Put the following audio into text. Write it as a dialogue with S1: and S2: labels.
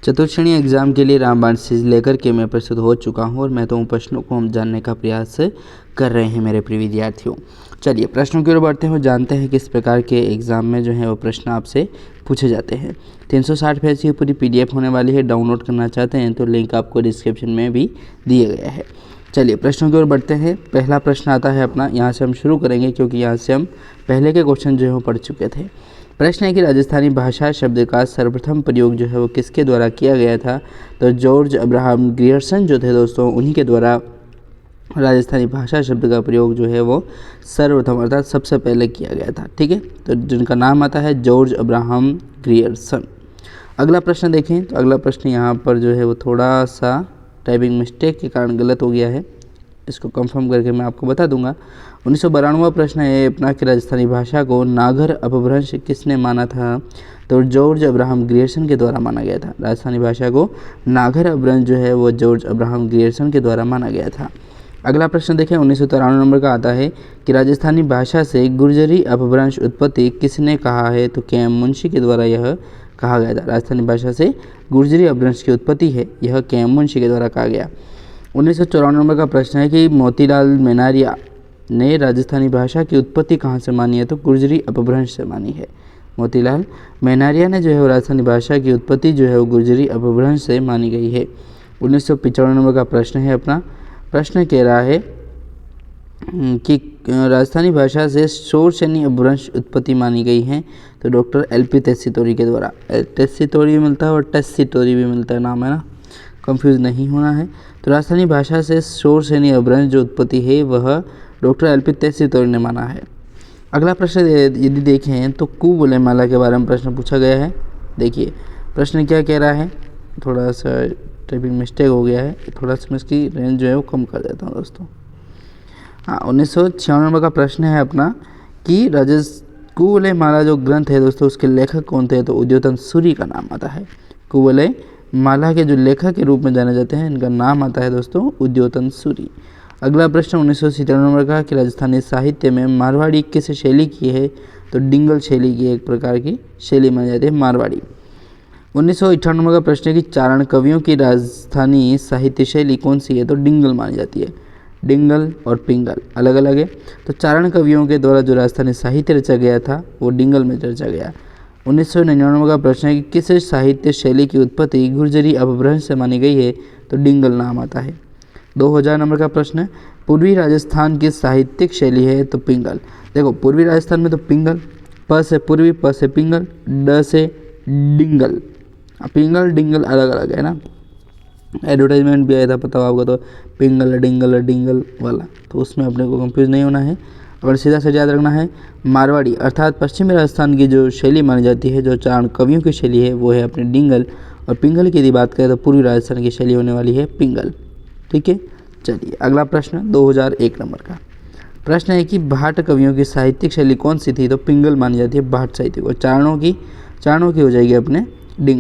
S1: चतुर्थ श्रेणी एग्जाम के लिए रामबाण सीरीज लेकर के मैं प्रस्तुत हो चुका हूं और महत्वपूर्ण प्रश्नों को हम जानने का प्रयास कर रहे हैं मेरे प्रिय विद्यार्थियों। चलिए प्रश्नों की ओर बढ़ते हैं और जानते हैं किस प्रकार के एग्ज़ाम में जो है वो प्रश्न आपसे पूछे जाते हैं। 360 पेज की पूरी PDF होने वाली है। डाउनलोड करना चाहते हैं तो लिंक आपको डिस्क्रिप्शन में भी दिया गया है। चलिए प्रश्नों की ओर बढ़ते हैं। पहला प्रश्न आता है अपना, यहाँ से हम शुरू करेंगे क्योंकि यहाँ से हम पहले के क्वेश्चन जो है वो पढ़ चुके थे। प्रश्न है कि राजस्थानी भाषा शब्द का सर्वप्रथम प्रयोग जो है वो किसके द्वारा किया गया था। तो जॉर्ज अब्राहम ग्रियर्सन जो थे दोस्तों, उन्हीं के द्वारा राजस्थानी भाषा शब्द का प्रयोग जो है वो सर्वप्रथम अर्थात सबसे पहले किया गया था। ठीक है, तो जिनका नाम आता है जॉर्ज अब्राहम ग्रियर्सन। अगला प्रश्न देखें तो अगला प्रश्न यहाँ पर जो है वो थोड़ा सा टाइपिंग मिस्टेक के कारण गलत हो गया है, इसको कंफर्म करके मैं आपको बता दूंगा। 1992वां प्रश्न है अपना कि राजस्थानी भाषा को नागर अपभ्रंश किसने माना था। तो जॉर्ज अब्राहम ग्रियर्सन के द्वारा माना गया था। राजस्थानी भाषा को नागर अपभ्रंश जो है वो जॉर्ज अब्राहम ग्रियर्सन के द्वारा माना गया था। अगला प्रश्न देखें 1993 नंबर का आता है कि राजस्थानी भाषा से गुर्जरी अपभ्रंश उत्पत्ति किसने कहा है। तो KM मुंशी के द्वारा यह कहा गया था। राजस्थानी भाषा से गुर्जरी अपभ्रंश की उत्पत्ति है, यह KM मुंशी के द्वारा कहा गया। 1954 नंबर का प्रश्न है कि मोतीलाल मेनारिया ने राजस्थानी भाषा की उत्पत्ति कहाँ से मानी है। तो गुर्जरी अपभ्रंश से मानी है। मोतीलाल मेनारिया ने जो है वो राजस्थानी भाषा की उत्पत्ति जो है वो गुर्जरी अपभ्रंश से मानी गई है। 1995 नंबर का प्रश्न है अपना, प्रश्न कह रहा है कि राजस्थानी भाषा से शोरसेनी अपभ्रंश उत्पत्ति मानी गई है। तो डॉक्टर LP तेस्सीतोरी के द्वारा। तेस्सीतोरी भी मिलता है और टेस्सीतोरी भी मिलता है, नाम है ना, कंफ्यूज नहीं होना है। तो राजस्थानी भाषा से शोरसेनी अपभ्रंश जो उत्पत्ति है वह डॉक्टर LP तेस्सीतोरी ने माना है। अगला प्रश्न यदि देखें तो कुवलयमाला के बारे में प्रश्न पूछा गया है। देखिए प्रश्न क्या कह रहा है, थोड़ा सा टाइपिंग मिस्टेक हो गया है, थोड़ा सा मैं इसकी रेंज जो है वो कम कर देता हूँ दोस्तों। हाँ, 1996 नंबर का प्रश्न है अपना कि कुवलयमाला जो ग्रंथ है दोस्तों उसके लेखक कौन थे। तो उद्योतन सूरी का नाम आता है। कुवलयमाला के जो लेखक के रूप में जाने जाते हैं इनका नाम आता है दोस्तों उद्योतन सूरी। अगला प्रश्न 1997 नंबर का कि राजस्थानी साहित्य में मारवाड़ी किस शैली की है। तो डिंगल शैली की एक प्रकार की शैली मानी जाती है मारवाड़ी। 1998 नंबर का प्रश्न है कि चारण कवियों की राजस्थानी साहित्य शैली कौन सी है। तो डिंगल मानी जाती है। डिंगल और पिंगल अलग अलग है। तो चारण कवियों के द्वारा जो राजस्थानी साहित्य रचा गया था वो डिंगल में रचा गया। 1999 का प्रश्न है कि किस साहित्य शैली की उत्पत्ति गुर्जरी अपभ्रंश से मानी गई है। तो डिंगल नाम आता है। 2000 नंबर का प्रश्न है पूर्वी राजस्थान की साहित्यिक शैली है। तो पिंगल। देखो पूर्वी राजस्थान में तो पिंगल, प से पूर्वी, प से पिंगल, ड से डिंगल। पिंगल डिंगल अलग अलग है ना, एडवर्टाइजमेंट भी आया था पता आपको, तो पिंगल डिंगल डिंगल वाला, तो उसमें अपने को कंफ्यूज नहीं होना है। और सीधा से याद रखना है मारवाड़ी अर्थात पश्चिमी राजस्थान की जो शैली मानी जाती है, जो चारण कवियों की शैली है वो है अपने डिंगल। और पिंगल की यदि बात करें तो पूर्वी राजस्थान की शैली होने वाली है पिंगल। ठीक है, चलिए अगला प्रश्न 2001 नंबर का प्रश्न है कि भाट कवियों की साहित्यिक शैली कौन सी थी। तो पिंगल मानी जाती है भाट साहित्य को। चारणों की हो जाएगी अपने डिंगल।